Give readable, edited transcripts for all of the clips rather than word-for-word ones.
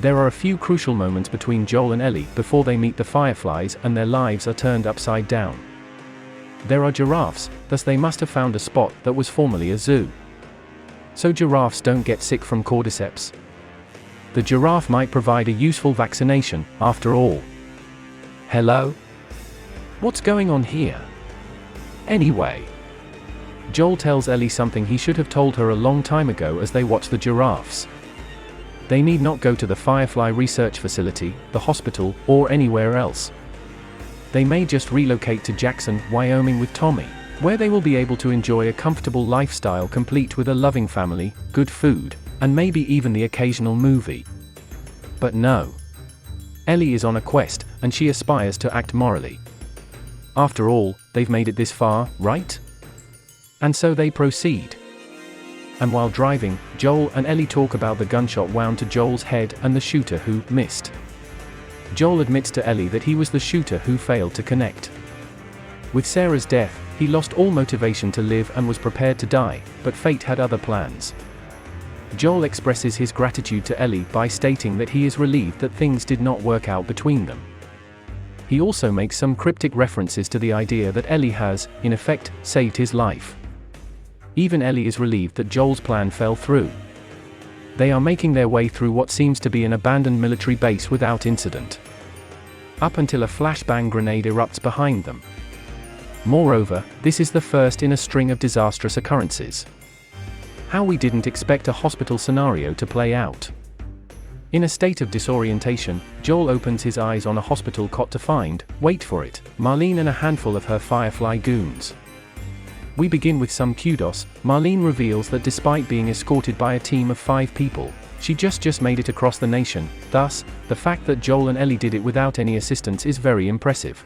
There are a few crucial moments between Joel and Ellie before they meet the fireflies and their lives are turned upside down. There are giraffes, thus they must have found a spot that was formerly a zoo. So giraffes don't get sick from cordyceps. The giraffe might provide a useful vaccination, after all. Hello? What's going on here? Anyway, Joel tells Ellie something he should have told her a long time ago as they watch the giraffes. They need not go to the Firefly Research Facility, the hospital, or anywhere else. They may just relocate to Jackson, Wyoming with Tommy, where they will be able to enjoy a comfortable lifestyle complete with a loving family, good food, and maybe even the occasional movie. But no. Ellie is on a quest, and she aspires to act morally. After all, they've made it this far, right? And so they proceed. And while driving, Joel and Ellie talk about the gunshot wound to Joel's head and the shooter who missed. Joel admits to Ellie that he was the shooter who failed to connect. With Sarah's death, he lost all motivation to live and was prepared to die, but fate had other plans. Joel expresses his gratitude to Ellie by stating that he is relieved that things did not work out between them. He also makes some cryptic references to the idea that Ellie has, in effect, saved his life. Even Ellie is relieved that Joel's plan fell through. They are making their way through what seems to be an abandoned military base without incident. Up until a flashbang grenade erupts behind them. Moreover, this is the first in a string of disastrous occurrences. How we didn't expect a hospital scenario to play out. In a state of disorientation, Joel opens his eyes on a hospital cot to find, wait for it, Marlene and a handful of her Firefly goons. We begin with some kudos. Marlene reveals that despite being escorted by a team of 5 people, she just made it across the nation. Thus, the fact that Joel and Ellie did it without any assistance is very impressive.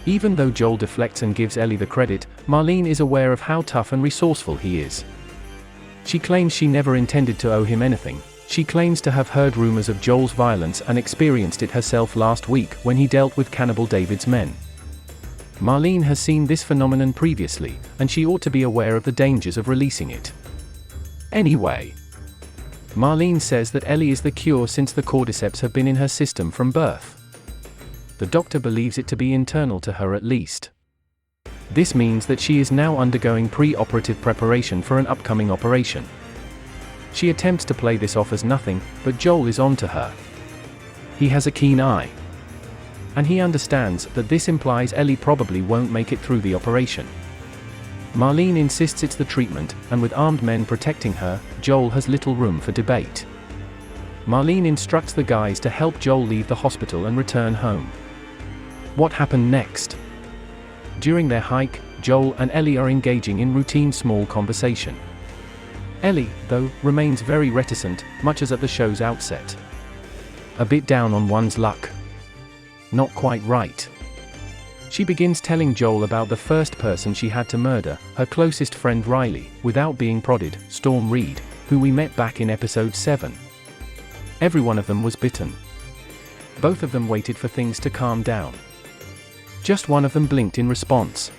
Even though Joel deflects and gives Ellie the credit, Marlene is aware of how tough and resourceful he is. She claims she never intended to owe him anything. She claims to have heard rumors of Joel's violence and experienced it herself last week when he dealt with Cannibal David's men. Marlene has seen this phenomenon previously, and she ought to be aware of the dangers of releasing it. Anyway, Marlene says that Ellie is the cure since the cordyceps have been in her system from birth. The doctor believes it to be internal to her at least. This means that she is now undergoing pre-operative preparation for an upcoming operation. She attempts to play this off as nothing, but Joel is on to her. He has a keen eye. And he understands that this implies Ellie probably won't make it through the operation. Marlene insists it's the treatment, and with armed men protecting her, Joel has little room for debate. Marlene instructs the guys to help Joel leave the hospital and return home. What happened next? During their hike, Joel and Ellie are engaging in routine small conversation. Ellie, though, remains very reticent, much as at the show's outset. A bit down on one's luck. Not quite right. She begins telling Joel about the first person she had to murder, her closest friend Riley, without being prodded, Storm Reed, who we met back in episode 7. Every one of them was bitten. Both of them waited for things to calm down. Just one of them blinked in response.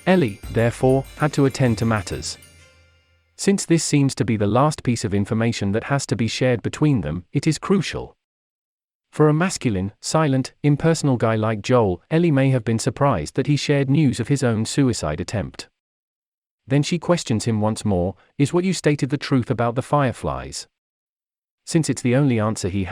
Ellie, therefore, had to attend to matters. Since this seems to be the last piece of information that has to be shared between them, it is crucial. For a masculine, silent, impersonal guy like Joel, Ellie may have been surprised that he shared news of his own suicide attempt. Then she questions him once more, is what you stated the truth about the fireflies? Since it's the only answer he